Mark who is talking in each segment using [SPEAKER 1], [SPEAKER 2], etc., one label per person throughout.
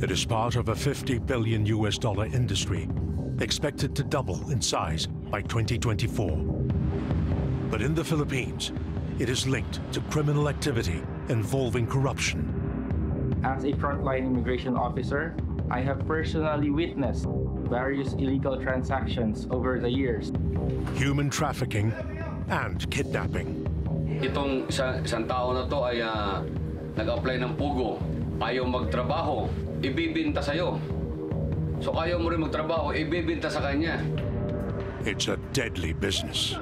[SPEAKER 1] It is part of a $50 billion industry, expected to double in size by 2024. But in the Philippines, it is linked to criminal activity involving corruption.
[SPEAKER 2] As a frontline immigration officer, I have personally witnessed various illegal transactions over the years.
[SPEAKER 1] Human trafficking and kidnapping.
[SPEAKER 3] Itong isang tao na to ay nag-apply ng POGO. Ayaw magtrabaho, ibibinta sa'yo. So ayaw mo rin magtrabaho, ibibinta sa kanya.
[SPEAKER 1] It's a deadly business.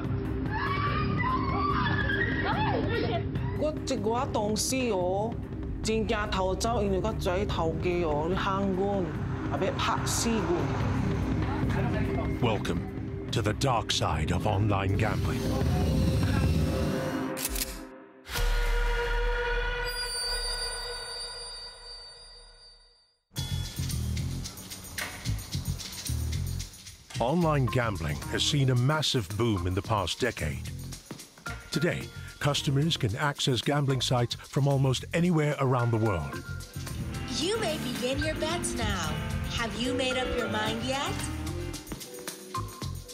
[SPEAKER 4] 我一寡同事哦，真惊偷走，因为我做头家哦，你喊阮，也要拍死阮。
[SPEAKER 1] Welcome to the dark side of online gambling. Online gambling has seen a massive boom in the past decade. Today, customers can access gambling sites from almost anywhere around the world.
[SPEAKER 5] You may begin your bets now. Have you made up your mind yet?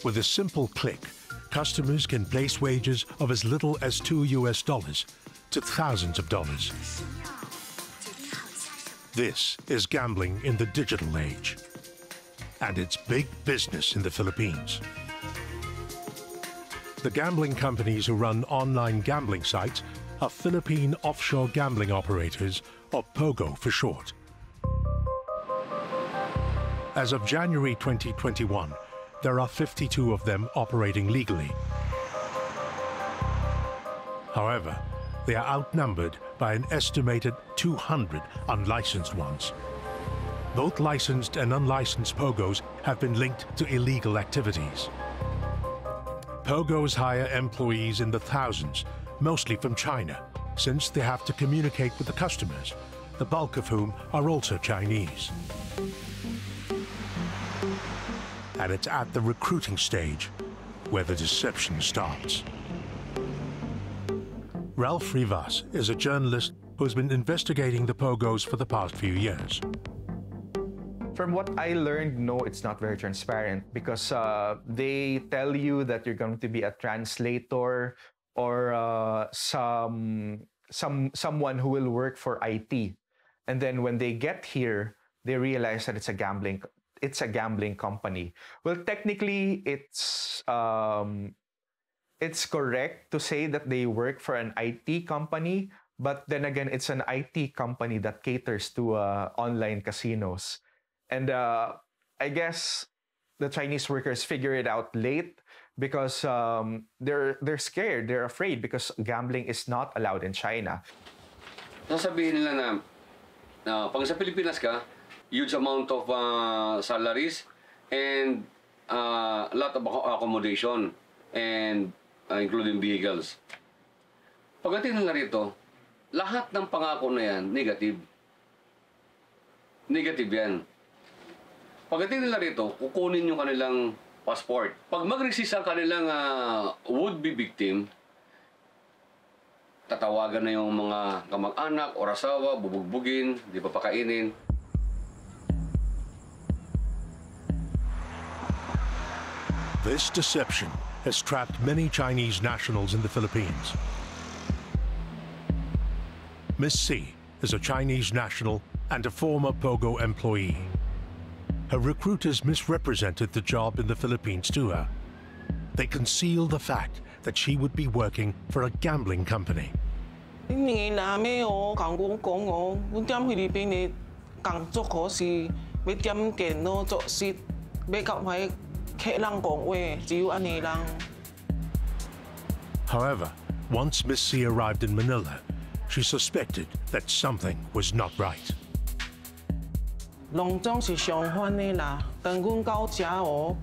[SPEAKER 1] With a simple click, customers can place wagers of as little as $2 to thousands of dollars. This is gambling in the digital age. And it's big business in the Philippines. The gambling companies who run online gambling sites are Philippine Offshore Gambling Operators, or POGO for short. As of January 2021, there are 52 of them operating legally. However, they are outnumbered by an estimated 200 unlicensed ones. Both licensed and unlicensed POGOs have been linked to illegal activities. POGOs hire employees in the thousands, mostly from China, since they have to communicate with the customers, the bulk of whom are also Chinese. And it's at the recruiting stage where the deception starts. Ralph Rivas is a journalist who's been investigating the POGOs for the past few years.
[SPEAKER 6] From what I learned, no, it's not very transparent because they tell you that you're going to be a translator or someone who will work for IT, and then when they get here, they realize that it's a gambling company. Well, technically, it's correct to say that they work for an IT company, but then again, it's an IT company that caters to online casinos. And I guess the Chinese workers figure it out late because they're scared, they're afraid because gambling is not allowed in China.
[SPEAKER 3] Sasabihin nila na pag sa Pilipinas ka, huge amount of salaries and a lot of accommodation and including vehicles. Pagdating nila rito, lahat ng pangako na yan, negative. Negative yan. Pagdating nila rito, kukunin yung kanilang passport. Pag mag-resist ang kanilang would-be victim, tatawagan na yung mga kamag-anak o asawa, bubugbugin, di pa pakainin.
[SPEAKER 1] This deception has trapped many Chinese nationals in the Philippines. Miss C is a Chinese national and a former POGO employee. Her recruiters misrepresented the job in the Philippines to her. They concealed the fact that she would be working for a gambling company. However, once Miss C arrived in Manila, she suspected that something was not right.
[SPEAKER 4] 拢总是相反的啦。当阮到遮哦，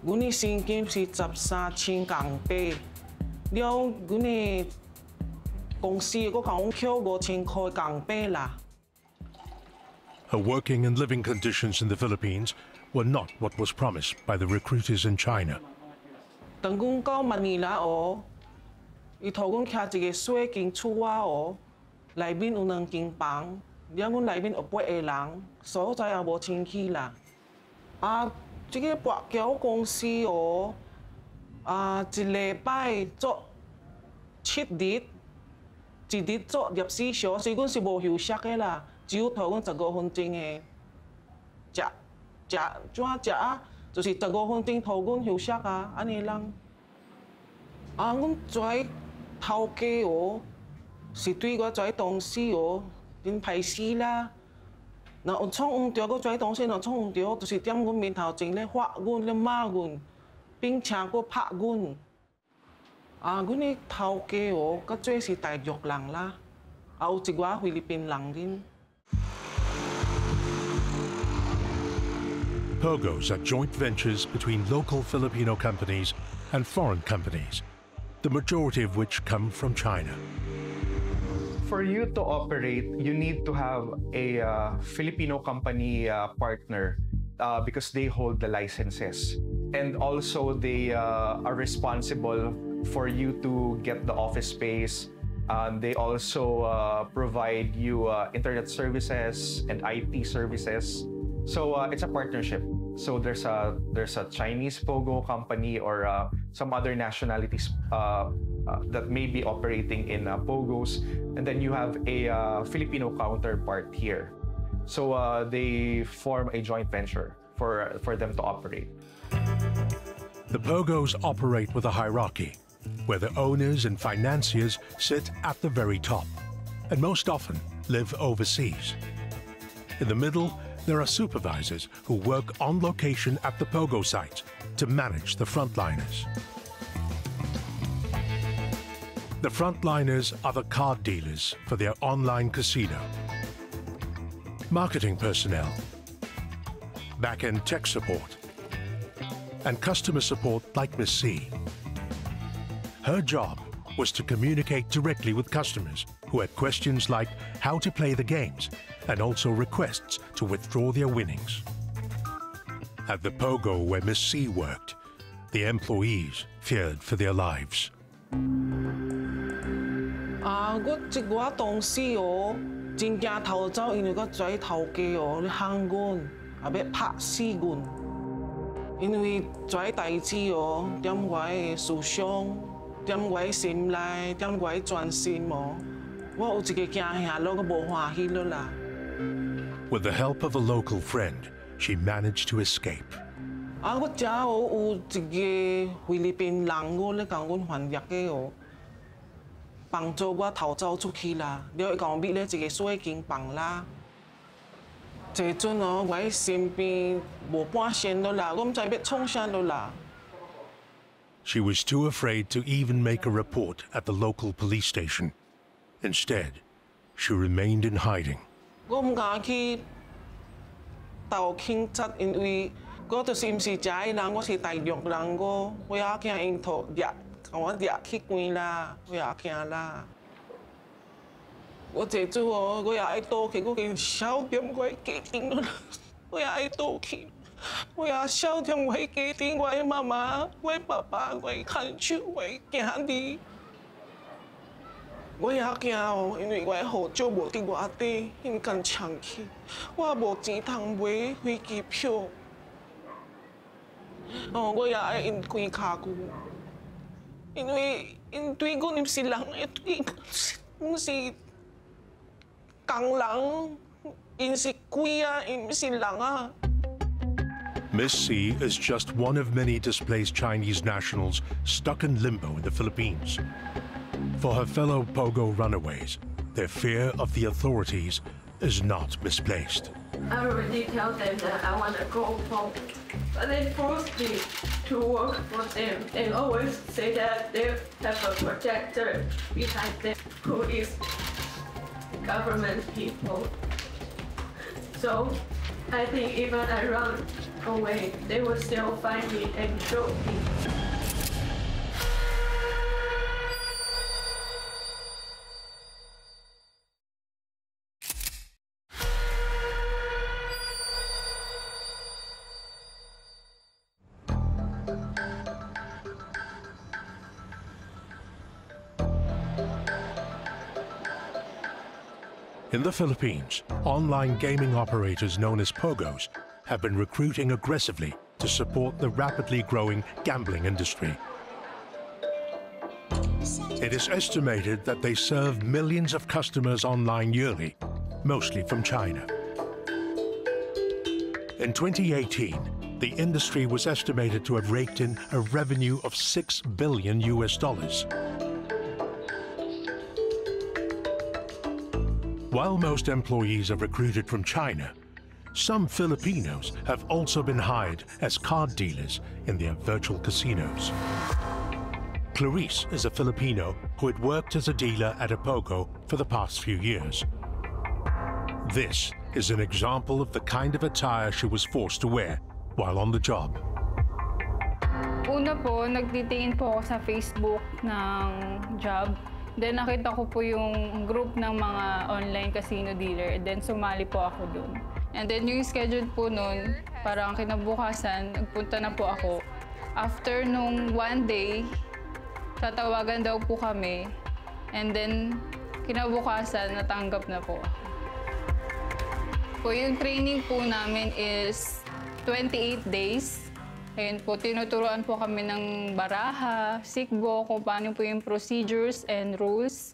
[SPEAKER 4] 阮的薪金是13,000港币，了阮的公司佫甲阮扣5,000块港币啦。
[SPEAKER 1] Her working and living conditions in the Philippines were not what was promised by the recruiters in China.
[SPEAKER 4] 当阮到马尼拉哦，伊托阮徛一个小间厝仔哦，内面有2间房。了阮内面有8个人，所在也无清气啦。这个跋桥公司哦，一礼拜做7日，1日做24小时，阮是无休息的啦，只有拖阮15分钟的怎食啊？就是15分钟拖阮休息啊，安尼人。阮跩头家哦，是对我跩同事哦，真歹死啦。若有创唔着，我跩同事若创唔着，就是踮阮面头前咧发阮咧骂阮，并且佫拍阮。阮的头家哦，佮做是大陆人啦，也有一寡菲律宾人恁。
[SPEAKER 1] POGOs are joint ventures between local Filipino companies and foreign companies, the majority of which come from China.
[SPEAKER 6] For you to operate, you need to have a Filipino company partner because they hold the licenses. And also they are responsible for you to get the office space. They also provide you internet services and IT services. So it's a partnership. So there's a Chinese POGO company or some other nationalities that may be operating in POGOs, and then you have a Filipino counterpart here. So they form a joint venture for them to operate.
[SPEAKER 1] The POGOs operate with a hierarchy, where the owners and financiers sit at the very top, and most often live overseas. In the middle, there are supervisors who work on location at the POGO sites to manage the frontliners. The frontliners are the card dealers for their online casino, marketing personnel, back-end tech support, and customer support like Miss C. Her job was to communicate directly with customers who had questions like how to play the games and also requests to withdraw their winnings. At the POGO where Miss C worked, the employees feared for their lives.
[SPEAKER 4] 我一寡同事哦，真惊逃走，因为我跩头家哦咧喊阮，也要拍死阮。因为跩代志哦，踮我的思想，踮我的心内，踮我的专心哦，我有一个惊吓咯，我无欢喜咯啦。
[SPEAKER 1] With the help of a local friend, she managed to escape.
[SPEAKER 4] 我遮哦有一个菲律宾人，我咧甲阮翻译的哦。 帮助我逃走出去啦，了伊甲我搣咧一个水晶棒啦。这阵哦，我身边无半仙了啦，我唔知要创啥了啦。
[SPEAKER 1] She was too afraid to even make a report at the local police station. Instead, she remained in hiding.
[SPEAKER 4] 我唔敢去投警察，因为我就是唔是遮的人，我是大陆人，我也惊因头抓。 我抓去关啦，我也惊啦。我这阵哦，我也爱倒去，我经少点我的家庭了，我也爱倒去，我也少点我的家庭，我的妈妈、我的爸爸、我的看手、我的囝儿，我也惊哦，因为我的护照无伫外地，因敢抢去，我也无钱通买飞机票。我也爱因开卡具。 因为因对我唔是人，阮是工人，因是鬼啊，因唔是人啊。
[SPEAKER 1] Miss C is just one of many displaced Chinese nationals stuck in limbo in the Philippines. For her fellow POGO runaways, their fear of the authorities is not misplaced.
[SPEAKER 7] I already tell them that I want to go home, but they force me to work for them. They always say that they have a protector behind them who is government people. So I think even I run away, they will still find me and show me.
[SPEAKER 1] In the Philippines, online gaming operators known as POGOs have been recruiting aggressively to support the rapidly growing gambling industry. It is estimated that they serve millions of customers online yearly, mostly from China. In 2018, the industry was estimated to have raked in a revenue of $6 billion. While most employees are recruited from China, some Filipinos have also been hired as card dealers in their virtual casinos. Clarice is a Filipino who had worked as a dealer at a POGO for the past few years. This is an example of the kind of attire she was forced to wear while on the job.
[SPEAKER 8] Una po, nagtitingin po ako sa Facebook ng job. Then nakita ko po yung group ng mga online casino dealer. Then sumali po ako dun. And then yung schedule po nun, parang kinabukasan, nagpunta na po ako. After nung one day, tatawagan daw po kami. And then kinabukasan, natanggap na po ako. Po yung training po namin is 28 days. Ayun po, tinuturuan po kami ng baraha, sikbo, kung paano po yung procedures and rules.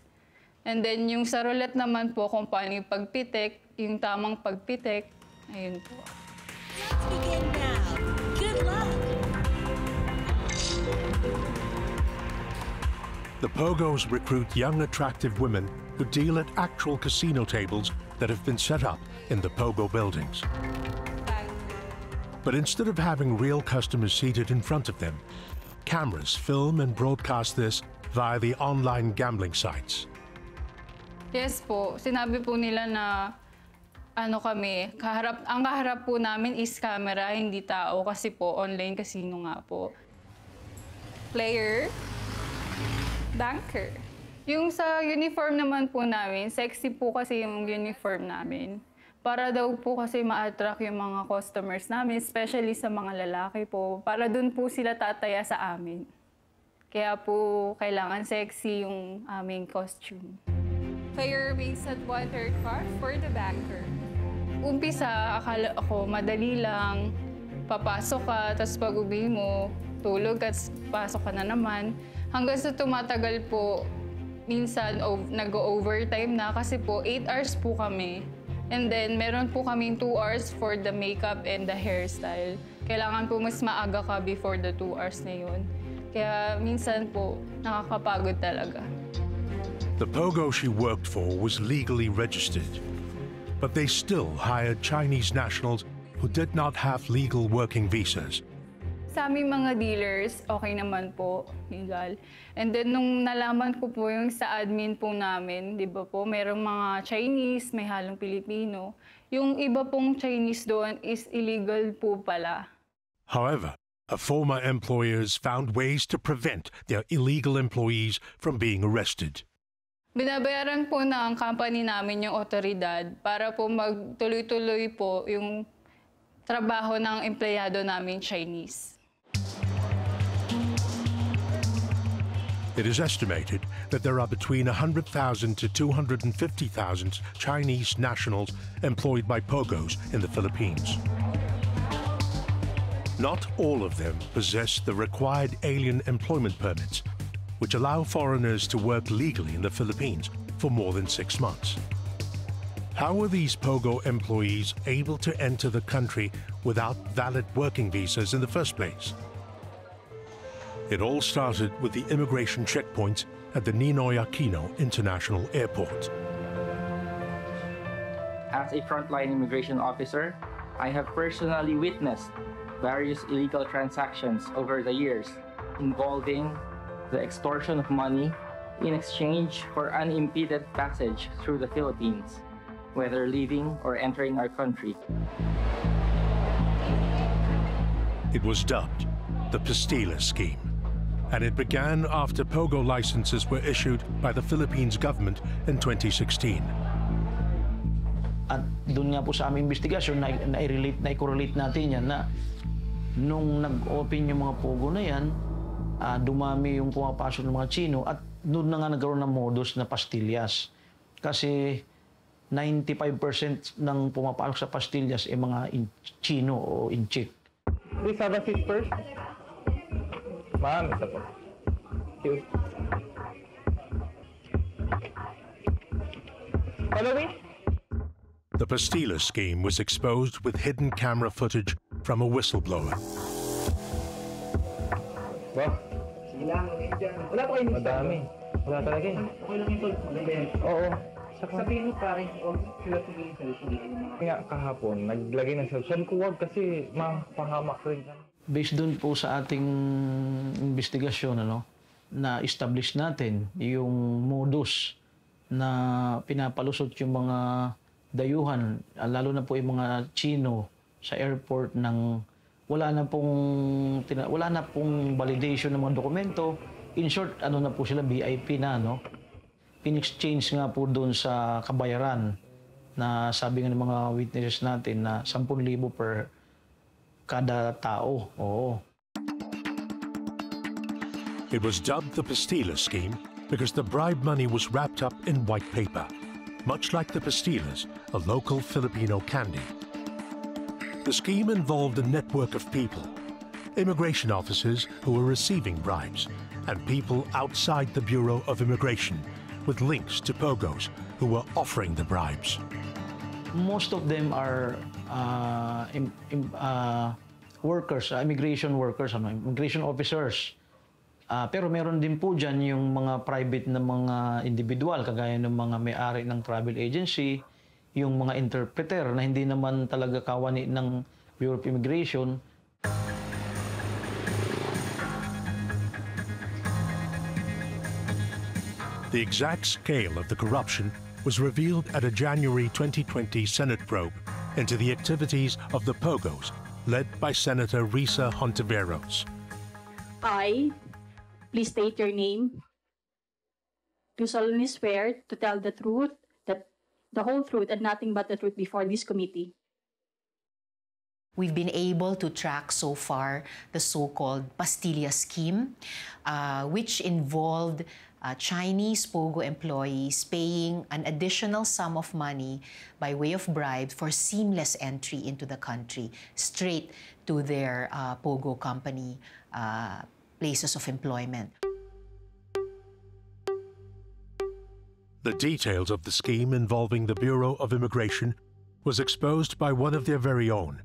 [SPEAKER 8] And then yung sa roulette naman po, kung paano yung pagpitik, yung tamang pagpitik. Ayun po.
[SPEAKER 5] Let's begin now. Good luck!
[SPEAKER 1] The POGOs recruit young, attractive women who deal at actual casino tables that have been set up in the POGO buildings. But instead of having real customers seated in front of them, cameras film and broadcast this via the online gambling sites.
[SPEAKER 8] Yes po, sinabi po nila na ang kaharap po namin is camera, hindi tao, kasi po online casino nga po. Player, banker. Yung sa uniform naman po namin, sexy po kasi yung uniform namin. Para daw po kasi ma-attract yung mga customers namin, especially sa mga lalaki po. Para dun po sila tataya sa amin. Kaya po kailangan sexy yung aming costume. Player makes at 1/3 car for the banker. Umpisa, akala ako madali lang. Papasok ka, tapos pag uwi mo, tulog at pasok ka na naman. Hanggang sa tumatagal po, minsan nag-overtime na kasi po 8 hours po kami. And then, meron po kaming 2 hours for the makeup and the hairstyle. Kailangan po mas maaga ka before the 2 hours na yun. Kaya minsan po, nakakapagod talaga.
[SPEAKER 1] The POGO she worked for was legally registered, but they still hired Chinese nationals who did not have legal working visas.
[SPEAKER 8] Sa aming mga dealers, okay naman po, legal. And then, nung nalaman ko po yung sa admin po namin, di ba po, merong mga Chinese, may halong Pilipino. Yung iba pong Chinese doon is illegal po pala.
[SPEAKER 1] However, her former employers found ways to prevent their illegal employees from being arrested.
[SPEAKER 8] Binabayaran po ng company namin yung otoridad para po magtuloy-tuloy po yung trabaho ng empleyado namin Chinese.
[SPEAKER 1] It is estimated that there are between 100,000 to 250,000 Chinese nationals employed by POGOs in the Philippines. Not all of them possess the required alien employment permits, which allow foreigners to work legally in the Philippines for more than 6 months. How were these POGO employees able to enter the country without valid working visas in the first place? It all started with the immigration checkpoints at the Ninoy Aquino International Airport.
[SPEAKER 2] As a frontline immigration officer, I have personally witnessed various illegal transactions over the years involving the extortion of money in exchange for unimpeded passage through the Philippines, whether leaving or entering our country.
[SPEAKER 1] It was dubbed the Pastilla Scheme, and it began after POGO licenses were issued by the Philippines government in 2016.
[SPEAKER 9] At doon nga po sa aming investigasyon, na-correlate natin yan na nung nag-open yung mga POGO na yan, dumami yung pumapasok ng mga Chino at doon na nga nagkaroon ng modus na pastillas. Kasi 95% ng pumapasok sa Pastillas ay mga Chino o Inchik.
[SPEAKER 10] Please have a seat first. Ma'am, isa po. Thank you. Follow me.
[SPEAKER 1] The Pastilla Scheme was exposed with hidden camera footage from a whistleblower.
[SPEAKER 10] Wow.
[SPEAKER 2] Wala pa kayo
[SPEAKER 10] Madami. Wala talaga eh.
[SPEAKER 2] Okay lang yung tol. Maganda yan.
[SPEAKER 10] Oo.
[SPEAKER 2] Sabihin mo pare, sila tumingin sa cellphone.
[SPEAKER 10] Kaya kahapon, naglagay ng cellphone ko, wag kasi mapahamak rin kami.
[SPEAKER 9] Based dun po sa ating investigasyon, na establish natin yung modus na pinapalusot yung mga dayuhan, lalo na po yung mga Chino sa airport ng wala na pong validation ng mga dokumento. In short, na po sila, VIP na, In-exchange nga po doon sa kabayaran na sabi nga ng mga witnesses natin na 10,000 per kada tao. Oo.
[SPEAKER 1] It was dubbed the Pastilla Scheme because the bribe money was wrapped up in white paper, much like the pastillas, a local Filipino candy. The scheme involved a network of people, immigration officers who were receiving bribes, and people outside the Bureau of Immigration with links to POGOs who were offering the bribes.
[SPEAKER 9] Most of them are workers, immigration workers, immigration officers. Pero meron din po dyan yung mga private na mga individual, kagaya ng mga may-ari ng travel agency, yung mga interpreter na hindi naman talaga kawani ng Bureau of Immigration.
[SPEAKER 1] The exact scale of the corruption was revealed at a January 2020 Senate probe into the activities of the POGOs, led by Senator Risa Hontiveros.
[SPEAKER 11] I, please state your name, do solemnly swear to tell the truth, the whole truth, and nothing but the truth before this committee.
[SPEAKER 12] We've been able to track so far the so-called Pastilla Scheme, which involved Chinese POGO employees paying an additional sum of money by way of bribe for seamless entry into the country, straight to their POGO company places of employment.
[SPEAKER 1] The details of the scheme involving the Bureau of Immigration was exposed by one of their very own,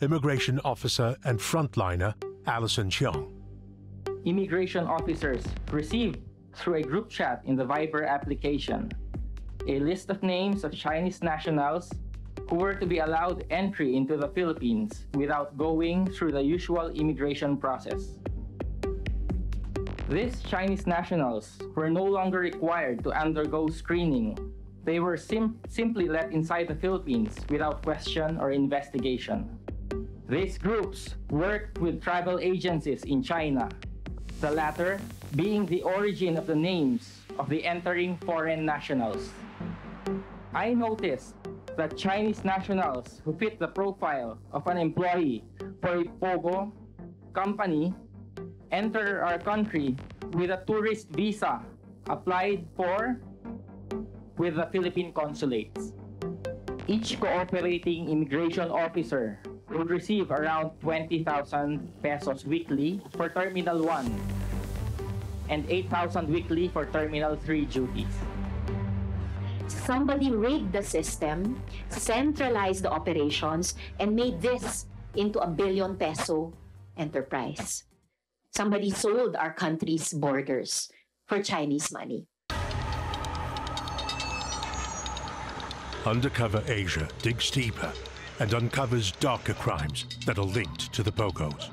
[SPEAKER 1] immigration officer and frontliner Alison Cheong.
[SPEAKER 2] Immigration officers received through a group chat in the Viber application a list of names of Chinese nationals who were to be allowed entry into the Philippines without going through the usual immigration process. These Chinese nationals were no longer required to undergo screening. They were simply let inside the Philippines without question or investigation. These groups worked with travel agencies in China, the latter being the origin of the names of the entering foreign nationals. I noticed that Chinese nationals who fit the profile of an employee for a POGO company enter our country with a tourist visa applied for with the Philippine consulates. Each cooperating immigration officer would receive around 20,000 pesos weekly for Terminal 1 and 8,000 weekly for Terminal 3 duties.
[SPEAKER 13] Somebody rigged the system, centralized the operations, and made this into a billion peso enterprise. Somebody sold our country's borders for Chinese money.
[SPEAKER 1] Undercover Asia digs deeper and uncovers darker crimes that are linked to the POGOs.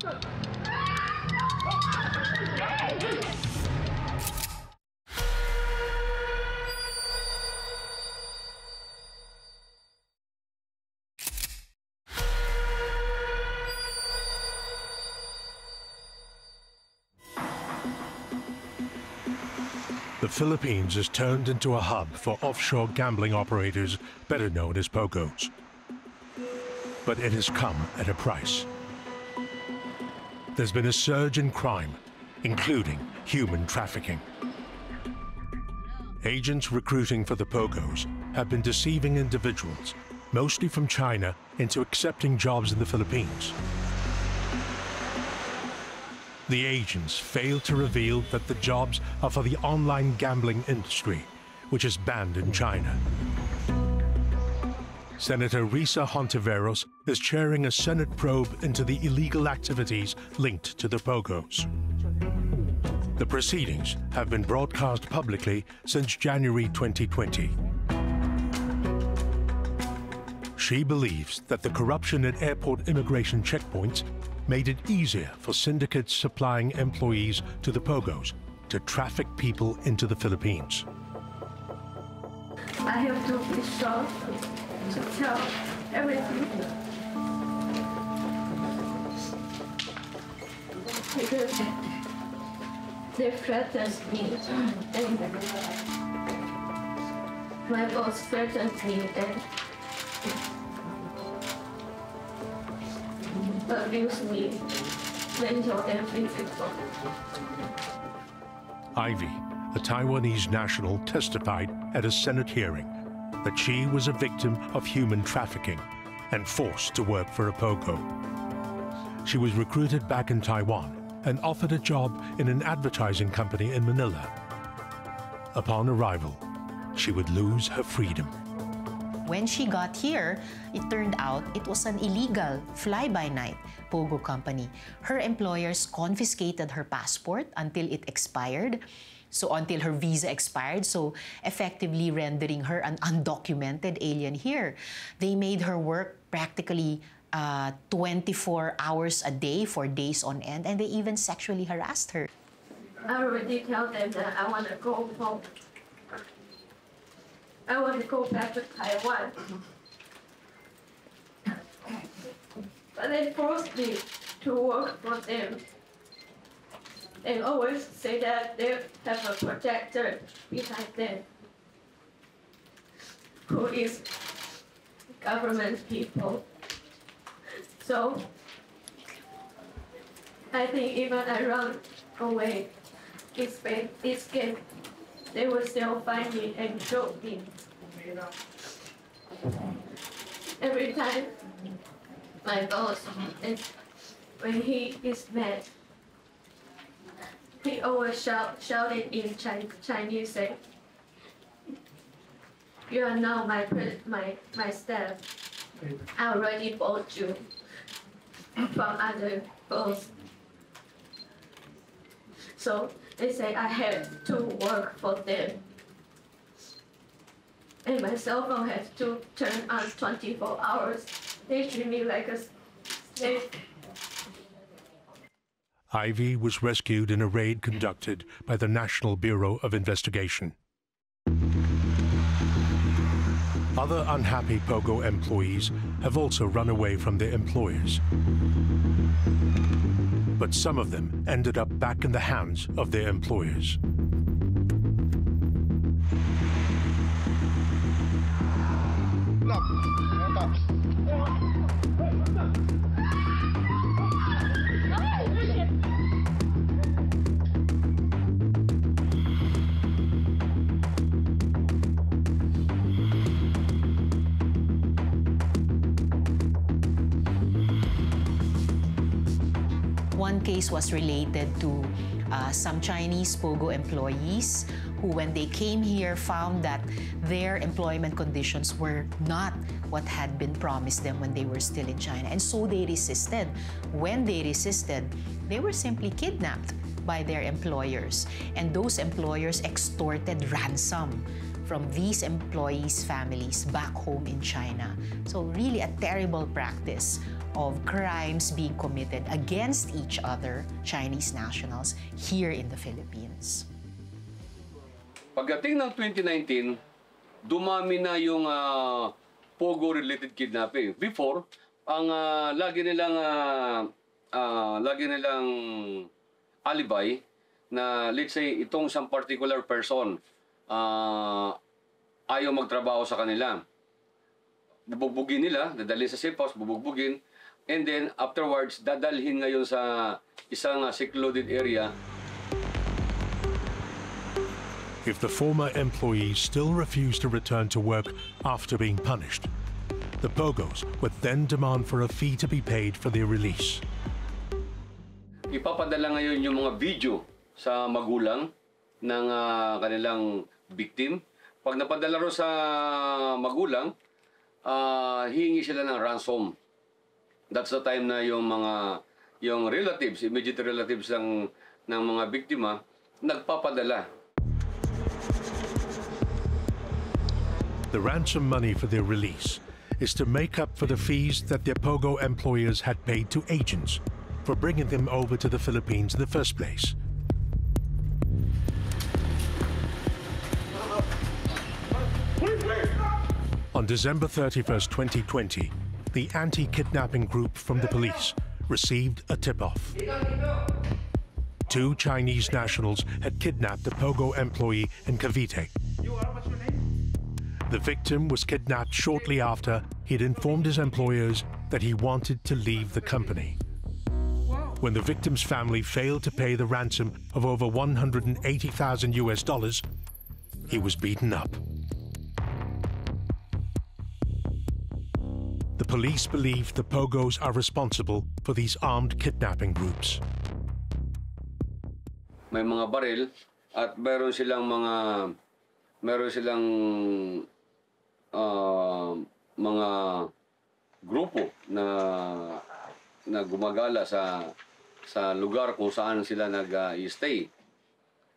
[SPEAKER 1] The Philippines is turned into a hub for offshore gambling operators, better known as POGOs. But it has come at a price. There's been a surge in crime, including human trafficking. Agents recruiting for the POGOs have been deceiving individuals, mostly from China, into accepting jobs in the Philippines. The agents failed to reveal that the jobs are for the online gambling industry, which is banned in China. Senator Risa Hontiveros is chairing a Senate probe into the illegal activities linked to the POGOs. The proceedings have been broadcast publicly since January 2020. She believes that the corruption at airport immigration checkpoints made it easier for syndicates supplying employees to the POGOs to traffic people into the Philippines.
[SPEAKER 7] I have to be sure to tell everything. Because they threatened me, and my boss threatened me and abused me, mental and physical.
[SPEAKER 1] Ivy, a Taiwanese national, testified at a Senate hearing that she was a victim of human trafficking and forced to work for a POGO. She was recruited back in Taiwan and offered a job in an advertising company in Manila. Upon arrival, she would lose her freedom.
[SPEAKER 12] When she got here, it turned out it was an illegal fly-by-night POGO company. Her employers confiscated her passport until it expired, until her visa expired, so effectively rendering her an undocumented alien here. They made her work practically 24 hours a day for days on end, and they even sexually harassed her.
[SPEAKER 7] I already tell them that I want to go home. I want to go back to Taiwan. But they forced me to work for them. They always say that they have a protector behind them, who is government people. So I think even I run away, escape, they will still find me and show me. Every time my boss, when he is mad, he always shouted in Chinese, saying, "You are now my staff. I already bought you from other boss." So they say I have to work for them. And my cell phone has to turn on 24 hours. They treat me like a slave.
[SPEAKER 1] Ivy was rescued in a raid conducted by the National Bureau of Investigation. Other unhappy POGO employees have also run away from their employers. But some of them ended up back in the hands of their employers.
[SPEAKER 12] One case was related to some Chinese POGO employees who, when they came here, found that their employment conditions were not what had been promised them when they were still in China. And so they resisted. When they resisted, they were simply kidnapped by their employers. And those employers extorted ransom from these employees' families back home in China. So really a terrible practice of crimes being committed against each other, Chinese nationals, here in the Philippines.
[SPEAKER 3] Pagdating ng 2019, dumami na yung POGO-related kidnapping. Before, ang lagi nilang alibay na, let's say, itong some particular person ayaw magtrabaho sa kanila. Bubugbugin nila, dadalhin sa safe house, bubugbugin, and then afterwards, dadalhin ngayon sa isang secluded area.
[SPEAKER 1] If the former employees still refuse to return to work after being punished, the POGOs would then demand for a fee to be paid for their release.
[SPEAKER 3] Ipapadala ngayon yung mga video sa magulang ng kanilang victim. Pag napadala ro sa magulang, hihingi sila ng ransom. That's the time na yung relatives, immediate relatives ng mga biktima, nagpapadala.
[SPEAKER 1] The ransom money for their release is to make up for the fees that their POGO employers had paid to agents for bringing them over to the Philippines in the first place. On December 31st, 2020, the anti-kidnapping group from the police received a tip-off. 2 Chinese nationals had kidnapped a POGO employee in Cavite. The victim was kidnapped shortly after he'd informed his employers that he wanted to leave the company. When the victim's family failed to pay the ransom of over $180,000 US, he was beaten up. The police believe the POGOs are responsible for these armed kidnapping groups.
[SPEAKER 3] May mga baril at meron silang mga grupo na gumagala sa lugar kung saan sila nag-stay.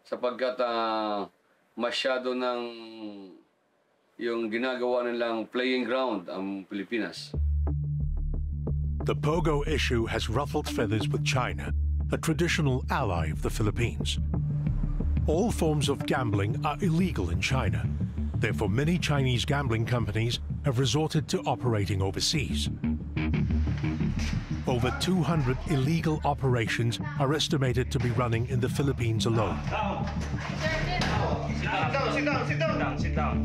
[SPEAKER 3] Sapagkat masyado ng yung ginagawa nilang playing ground ang Pilipinas.
[SPEAKER 1] The POGO issue has ruffled feathers with China, a traditional ally of the Philippines. All forms of gambling are illegal in China. Therefore, many Chinese gambling companies have resorted to operating overseas. Over 200 illegal operations are estimated to be running in the Philippines alone.
[SPEAKER 14] Sit down.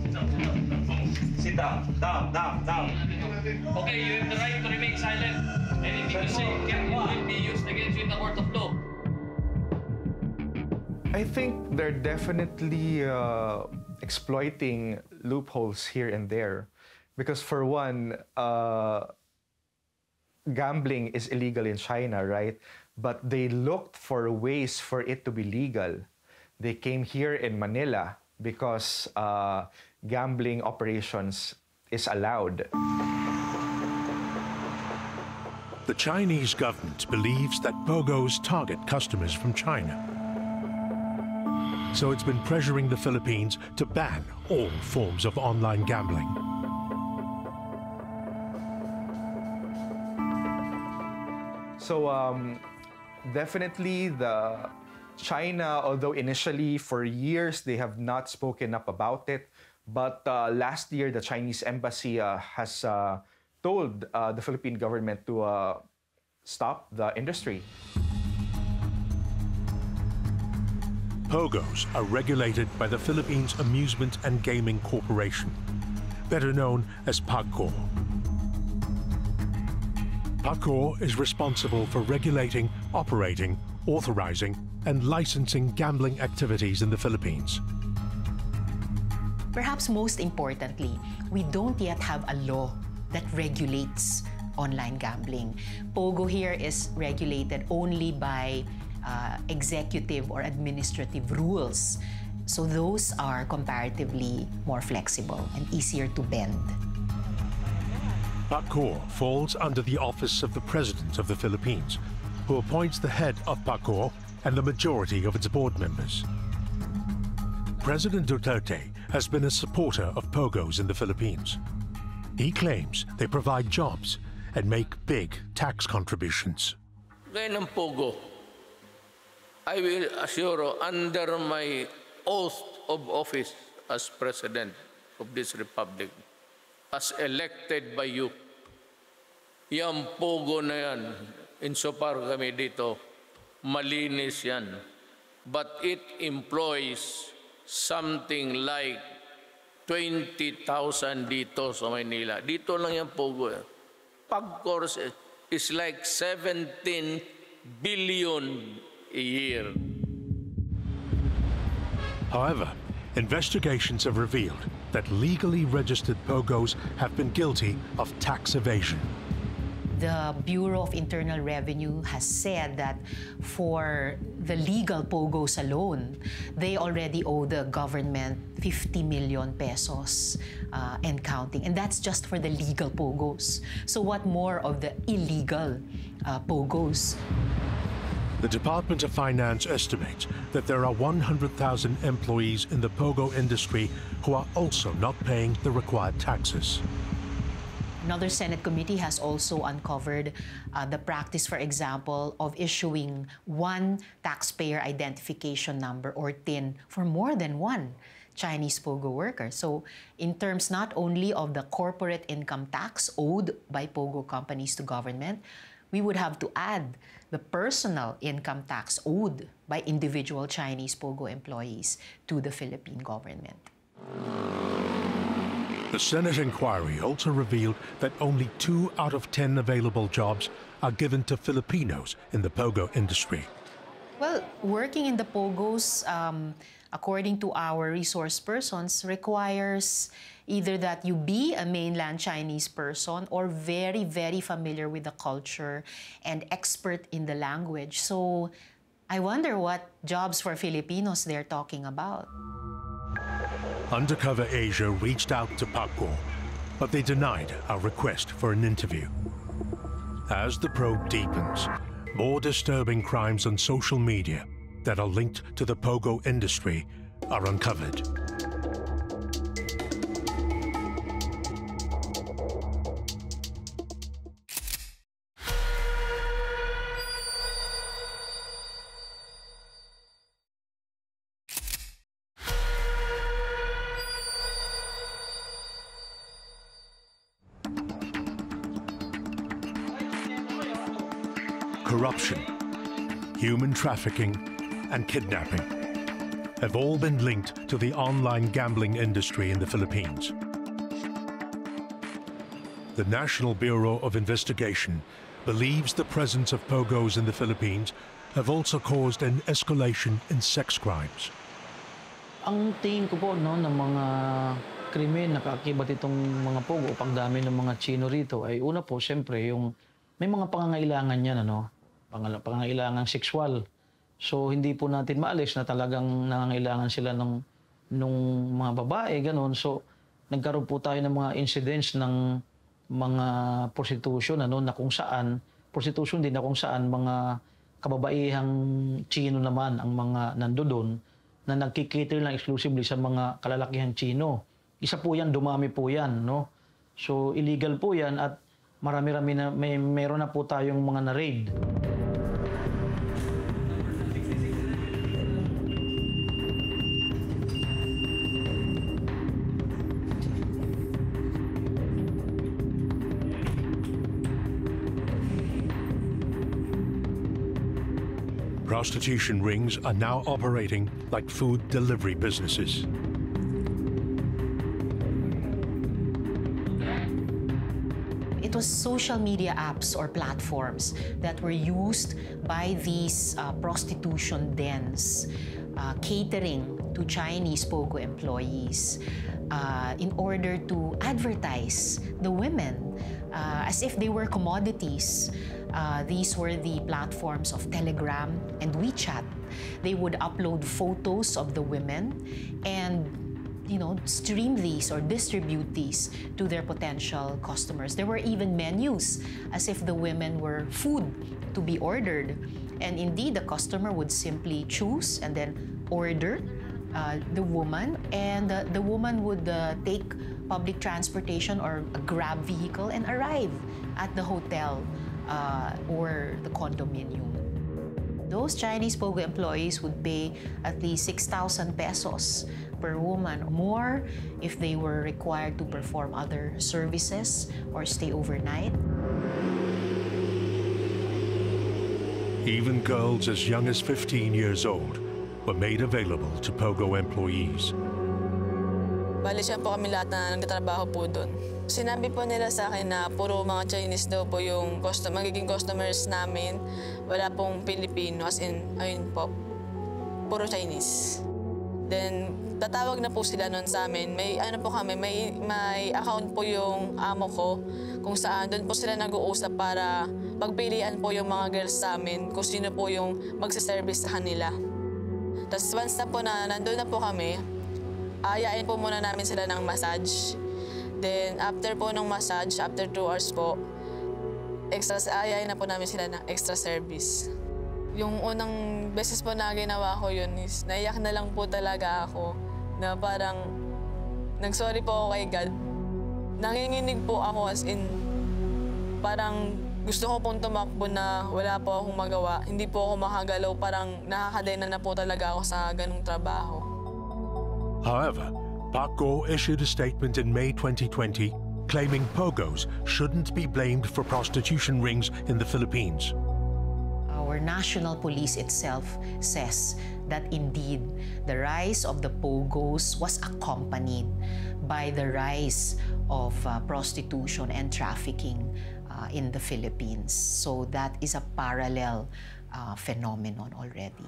[SPEAKER 14] Okay, you have the right to remain silent. Anything you say will be used against you in the court of law.
[SPEAKER 6] I think they're definitely exploiting loopholes here and there. Because for one, gambling is illegal in China, right? But they looked for ways for it to be legal. They came here in Manila because gambling operations is allowed.
[SPEAKER 1] The Chinese government believes that POGOs target customers from China. So it's been pressuring the Philippines to ban all forms of online gambling.
[SPEAKER 6] So definitely the China, although initially for years they have not spoken up about it, but last year the Chinese embassy has told the Philippine government to stop the industry.
[SPEAKER 1] POGOs are regulated by the Philippines Amusement and Gaming Corporation, better known as POGO. POGO is responsible for regulating, operating, authorizing, and licensing gambling activities in the Philippines.
[SPEAKER 12] Perhaps most importantly, we don't yet have a law that regulates online gambling. POGO here is regulated only by executive or administrative rules. So those are comparatively more flexible and easier to bend.
[SPEAKER 1] POGO falls under the office of the President of the Philippines, who appoints the head of POGO and the majority of its board members. President Duterte has been a supporter of POGOs in the Philippines. He claims they provide jobs and make big tax contributions.
[SPEAKER 14] Gaya ng POGO, I will assure under my oath of office as President of this Republic, as elected by you, yung POGO na yan, insofar kami dito, malinis yan. But it employs something like 20,000 dito sa Maynila. Dito lang yung POGO. POGO is like 17 billion a year.
[SPEAKER 1] However, Investigations have revealed that legally registered POGOs have been guilty of tax evasion.
[SPEAKER 12] The Bureau of Internal Revenue has said that for the legal POGOs alone, they already owe the government 50 million pesos and counting. And that's just for the legal POGOs. So what more of the illegal POGOs?
[SPEAKER 1] The Department of Finance estimates that there are 100,000 employees in the POGO industry who are also not paying the required taxes.
[SPEAKER 12] Another Senate committee has also uncovered the practice, for example, of issuing one taxpayer identification number or TIN for more than one Chinese POGO worker. So in terms not only of the corporate income tax owed by POGO companies to government, we would have to add the personal income tax owed by individual Chinese POGO employees to the Philippine government.
[SPEAKER 1] The Senate inquiry also revealed that only 2 out of 10 available jobs are given to Filipinos in the POGO industry.
[SPEAKER 12] Well, working in the POGOs, according to our resource persons, requires either that you be a mainland Chinese person or very, very familiar with the culture and expert in the language. So I wonder what jobs for Filipinos they're talking about.
[SPEAKER 1] Undercover Asia reached out to POGO, but they denied our request for an interview. As the probe deepens, more disturbing crimes on social media that are linked to the POGO industry are uncovered. Corruption, human trafficking, and kidnapping have all been linked to the online gambling industry in the Philippines. The National Bureau of Investigation believes the presence of POGOs in the Philippines have also caused an escalation in sex crimes.
[SPEAKER 9] Ang tingin ko po no, ng mga krimen na kaakibat itong mga POGO o pagdami ng mga Chino rito ay una po, siyempre, yung may mga pangangailangan yan, ano? Pangangailangan sexual. So, hindi po natin maalis na talagang nangangailangan sila nung mga babae, gano'n. So, nagkaroon po tayo ng mga incidents ng mga prostitution, ano, na kung saan, prostitution din na kung saan mga kababaihang Chino naman ang mga nandoon na nagkikater lang exclusively sa mga kalalakihang Chino. Isa po yan, dumami po yan, no? So, illegal po yan at marami-rami na, meron na po tayong mga na-raid.
[SPEAKER 1] Prostitution rings are now operating like food delivery businesses.
[SPEAKER 12] It was social media apps or platforms that were used by these prostitution dens, catering to Chinese POGO employees in order to advertise the women as if they were commodities. These were the platforms of Telegram and WeChat. They would upload photos of the women and stream these or distribute these to their potential customers. There were even menus as if the women were food to be ordered. And indeed, the customer would simply choose and then order the woman, and the woman would take public transportation or a Grab vehicle and arrive at the hotel or the condominium. Those Chinese POGO employees would pay at least 6,000 pesos per woman, more if they were required to perform other services or stay overnight.
[SPEAKER 1] Even girls as young as 15 years old were made available to POGO employees.
[SPEAKER 15] Bali siya po kami lahat na nagtatrabaho po doon. Sinabi po nila sa akin na puro mga Chinese daw po yung magiging customers namin. Wala pong Pilipino, as in, ayun po, puro Chinese. Then, tatawag na po sila nun sa amin. May ano po kami, may account po yung amo ko kung saan doon po sila nag-uusap para pagpilian po yung mga girls sa amin kung sino po yung magsaservice sa kanila. Tapos once na po na nandun na po kami, ayain po muna namin sila ng massage. Then after po ng massage, after 2 hours po, ayain na po namin sila ng extra service. Yung unang beses po na ginawa ko yun is naiyak na lang po talaga ako na parang nag-sorry po ako kay God. Nanginginig po ako as in parang gusto ko pong tumakbo na wala po akong magawa. Hindi po ako makagalaw, parang nakakadena na po talaga ako sa ganung trabaho.
[SPEAKER 1] However, POGO issued a statement in May 2020 claiming POGOs shouldn't be blamed for prostitution rings in the Philippines.
[SPEAKER 12] Our national police itself says that indeed the rise of the POGOs was accompanied by the rise of prostitution and trafficking in the Philippines. So that is a parallel phenomenon already.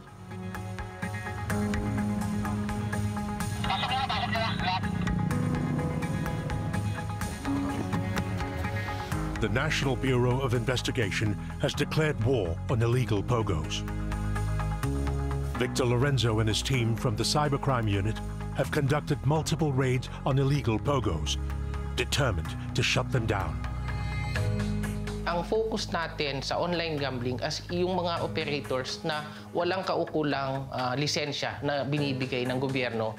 [SPEAKER 1] The National Bureau of Investigation has declared war on illegal POGOs. Victor Lorenzo and his team from the Cybercrime Unit have conducted multiple raids on illegal POGOs, determined to shut them down.
[SPEAKER 16] Ang focus natin sa online gambling as yung mga operators na walang kaukulang lisensya na binibigay ng gobyerno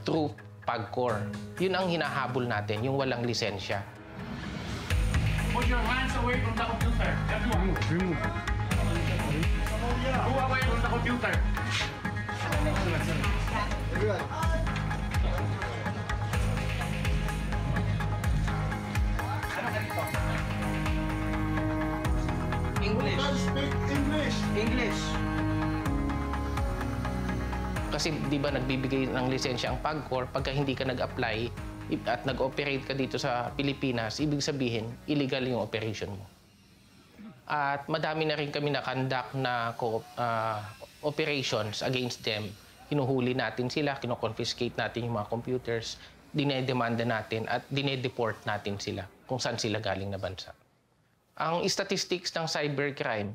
[SPEAKER 16] through PAGCOR. Yun ang hinahabol natin, yung walang lisensya.
[SPEAKER 10] Put your hands away from the computer. Everyone. Remove. Go away from the computer. Everyone.
[SPEAKER 16] English.
[SPEAKER 10] Speak English.
[SPEAKER 16] English. Kasi di ba nagbibigay ng lisensya ang PAGCOR pagka hindi ka nag-apply at nag-operate ka dito sa Pilipinas, ibig sabihin, illegal yung operation mo. At madami na rin kami na-conduct na operations against them. Hinuhuli natin sila, kino-confiscate natin yung mga computers, dinedemanda natin at dinedeport natin sila kung saan sila galing na bansa. Ang statistics ng cybercrime,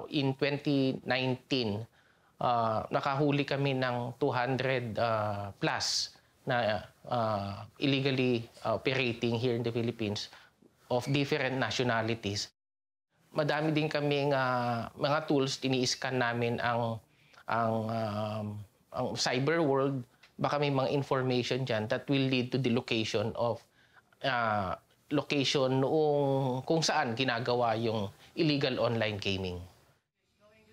[SPEAKER 16] in 2019, nakahuli kami ng 200 plus na illegally operating here in the Philippines of different nationalities. Madami din kaming mga tools, tini-scan namin ang cyber world. Baka may mga information dyan that will lead to the location of location noong kung saan ginagawa yung illegal online gaming.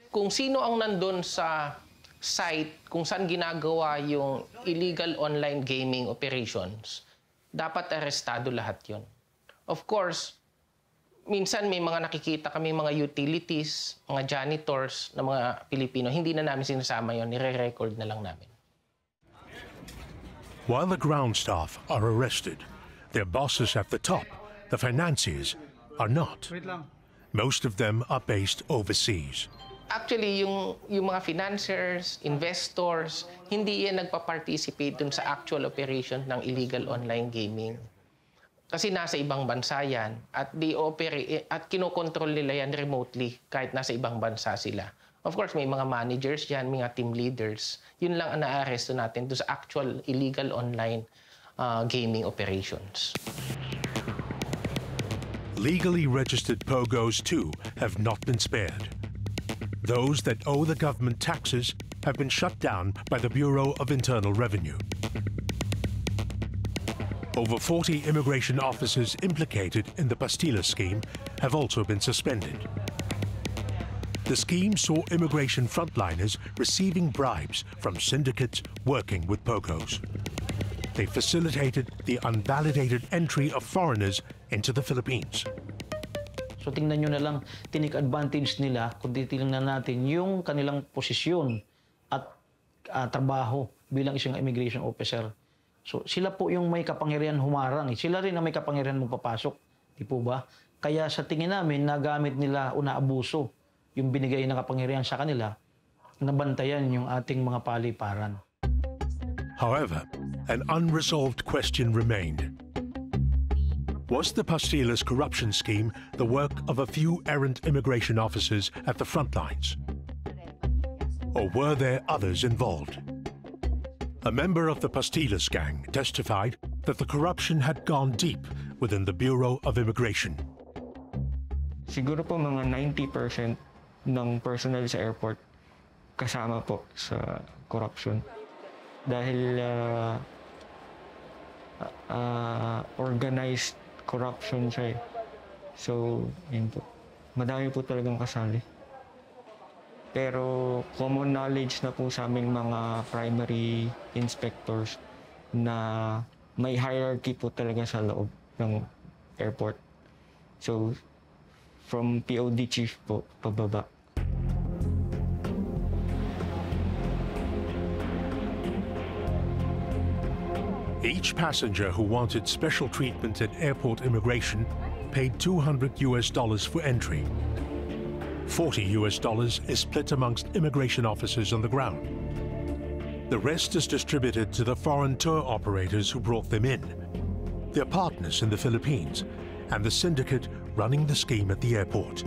[SPEAKER 16] Kung sino ang nandun sa site kung saan ginagawa yung illegal online gaming operations, dapat arestado lahat yon. Of course, minsan may mga nakikita kami mga utilities, mga janitors na mga Pilipino, hindi na namin sinasama yon, nire-record na lang namin.
[SPEAKER 1] While the ground staff are arrested, their bosses at the top, the financiers, are not. Most of them are based overseas.
[SPEAKER 16] Actually, yung mga financiers, investors, hindi yan nagpa-participate dun sa actual operation ng illegal online gaming. Kasi nasa ibang bansa yan at kinokontrol nila yan remotely kahit nasa ibang bansa sila. Of course, may mga managers yan, mga team leaders. Yun lang ang na-arresto natin dun sa actual illegal online gaming operations.
[SPEAKER 1] Legally registered POGOs, too, have not been spared. Those that owe the government taxes have been shut down by the Bureau of Internal Revenue. Over 40 immigration officers implicated in the Pastilla Scheme have also been suspended. The scheme saw immigration frontliners receiving bribes from syndicates working with POGOs. They facilitated the unvalidated entry of foreigners into the Philippines.
[SPEAKER 9] So tingnan nyo na lang, tinik advantage nila kung titingnan natin yung kanilang posisyon at trabaho bilang isang immigration officer. So sila po yung may kapangyarihan humarang. Sila rin ang may kapangyarihan magpapasok. Di po ba? Kaya sa tingin namin, nagamit nila o naabuso yung binigay na kapangyarihan sa kanila, nabantayan yung ating mga paliparan.
[SPEAKER 1] However, an unresolved question remained. Was the Pastilla's corruption scheme the work of a few errant immigration officers at the front lines? Or were there others involved? A member of the Pastilla's gang testified that the corruption had gone deep within the Bureau of Immigration.
[SPEAKER 17] Siguro po mga 90% ng personnel sa airport kasama po sa corruption. Dahil organized corruption siya eh. So, yun po. Madami po talagang kasali. Pero common knowledge na po sa aming mga primary inspectors na may hierarchy po talaga sa loob ng airport. So, from POD chief po, pababa.
[SPEAKER 1] Each passenger who wanted special treatment at airport immigration paid $200 for entry. $40 is split amongst immigration officers on the ground. The rest is distributed to the foreign tour operators who brought them in, their partners in the Philippines, and the syndicate running the scheme at the airport.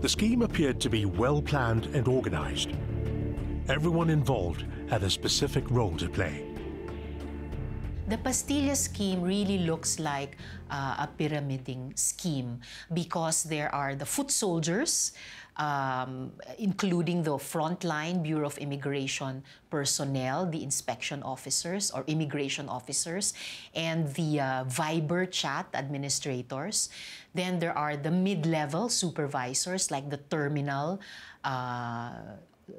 [SPEAKER 1] The scheme appeared to be well planned and organized. Everyone involved had a specific role to play.
[SPEAKER 12] The Pastilla scheme really looks like a pyramiding scheme because there are the foot soldiers, including the frontline Bureau of Immigration personnel, the inspection officers or immigration officers, and the Viber chat administrators. Then there are the mid-level supervisors like the terminal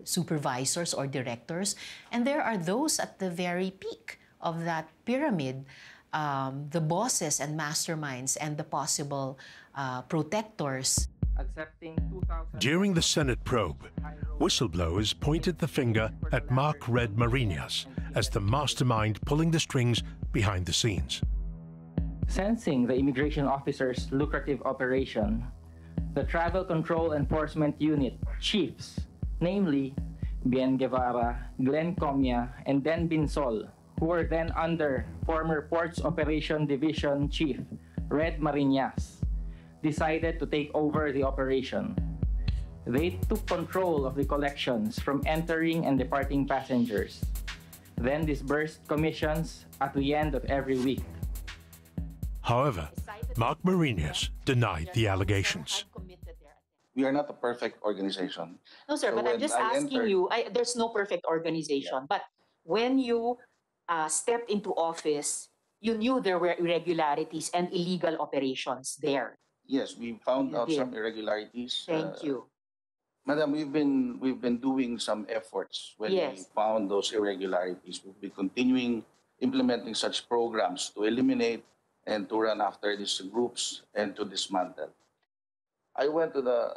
[SPEAKER 12] supervisors or directors. And there are those at the very peak of that pyramid, the bosses and masterminds and the possible protectors.
[SPEAKER 1] During the Senate probe, whistleblowers pointed the finger at Mark Red Marinas as the mastermind pulling the strings behind the scenes.
[SPEAKER 2] Sensing the immigration officer's lucrative operation, the Travel Control Enforcement Unit chiefs, namely Bien Guevara, Glenn Comia, and Den Binsol, who were then under former Ports Operation Division Chief Red Marinas, decided to take over the operation. They took control of the collections from entering and departing passengers, then disbursed commissions at the end of every week.
[SPEAKER 1] However, Mark Marinas denied the allegations.
[SPEAKER 18] We are not a perfect organization.
[SPEAKER 13] No, sir, but I'm just asking you, there's no perfect organization, but when you stepped into office, you knew there were irregularities and illegal operations there.
[SPEAKER 18] Yes, we found out some irregularities.
[SPEAKER 13] Thank you.
[SPEAKER 18] Madam, we've been doing some efforts when we found those irregularities. We'll be continuing implementing such programs to eliminate and to run after these groups and to dismantle. I went to the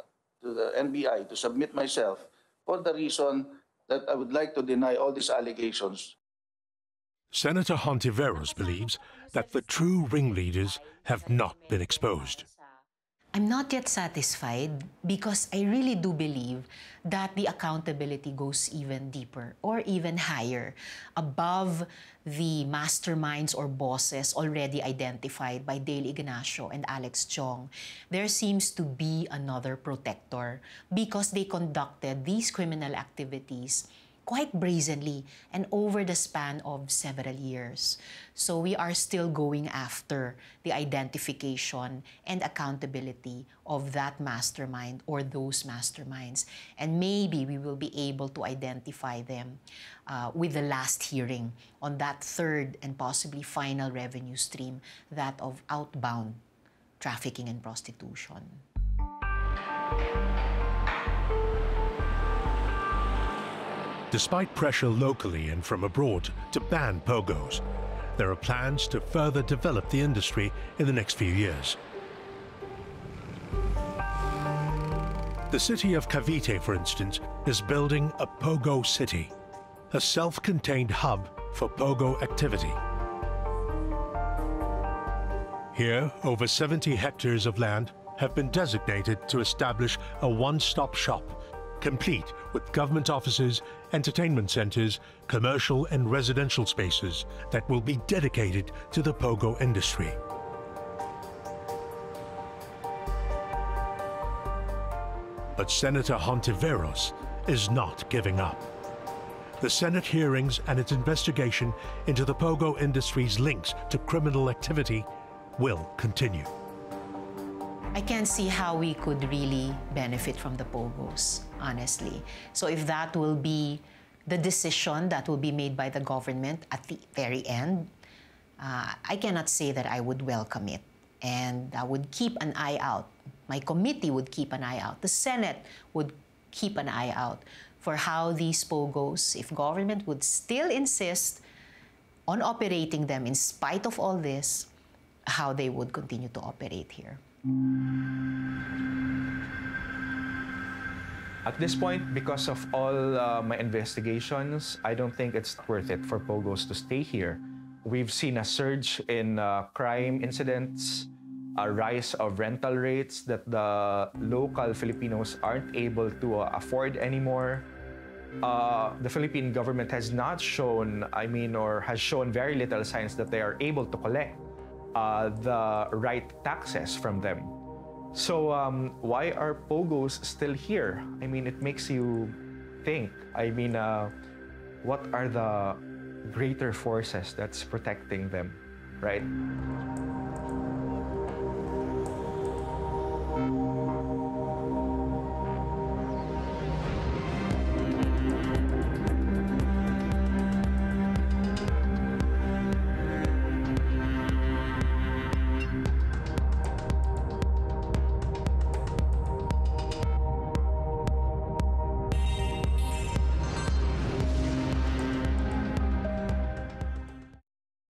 [SPEAKER 18] NBI to submit myself for the reason that I would like to deny all these allegations.
[SPEAKER 1] Senator Hontiveros believes that the true ringleaders have not been exposed.
[SPEAKER 12] I'm not yet satisfied because I really do believe that the accountability goes even deeper or even higher above the masterminds or bosses already identified by Dale Ignacio and Alex Chong. There seems to be another protector because they conducted these criminal activities quite brazenly and over the span of several years. So we are still going after the identification and accountability of that mastermind or those masterminds. And maybe we will be able to identify them with the last hearing on that third and possibly final revenue stream, that of outbound trafficking and prostitution.
[SPEAKER 1] Despite pressure locally and from abroad to ban POGOs, there are plans to further develop the industry in the next few years. The city of Cavite, for instance, is building a POGO city, a self-contained hub for POGO activity. Here, over 70 hectares of land have been designated to establish a one-stop shop complete with government offices, entertainment centres, commercial and residential spaces that will be dedicated to the POGO industry. But Senator Hontiveros is not giving up. The Senate hearings and its investigation into the POGO industry's links to criminal activity will continue.
[SPEAKER 12] I can't see how we could really benefit from the POGOs, honestly. So if that will be the decision that will be made by the government at the very end, I cannot say that I would welcome it. And I would keep an eye out. My committee would keep an eye out. The Senate would keep an eye out for how these POGOs, if government would still insist on operating them in spite of all this, how they would continue to operate here.
[SPEAKER 6] At this point, because of all my investigations, I don't think it's worth it for POGOs to stay here. We've seen a surge in crime incidents, a rise of rental rates that the local Filipinos aren't able to afford anymore. The Philippine government has not shown, or has shown very little signs that they are able to collect the right taxes from them. So why are POGOs still here? It makes you think. What are the greater forces that's protecting them, right?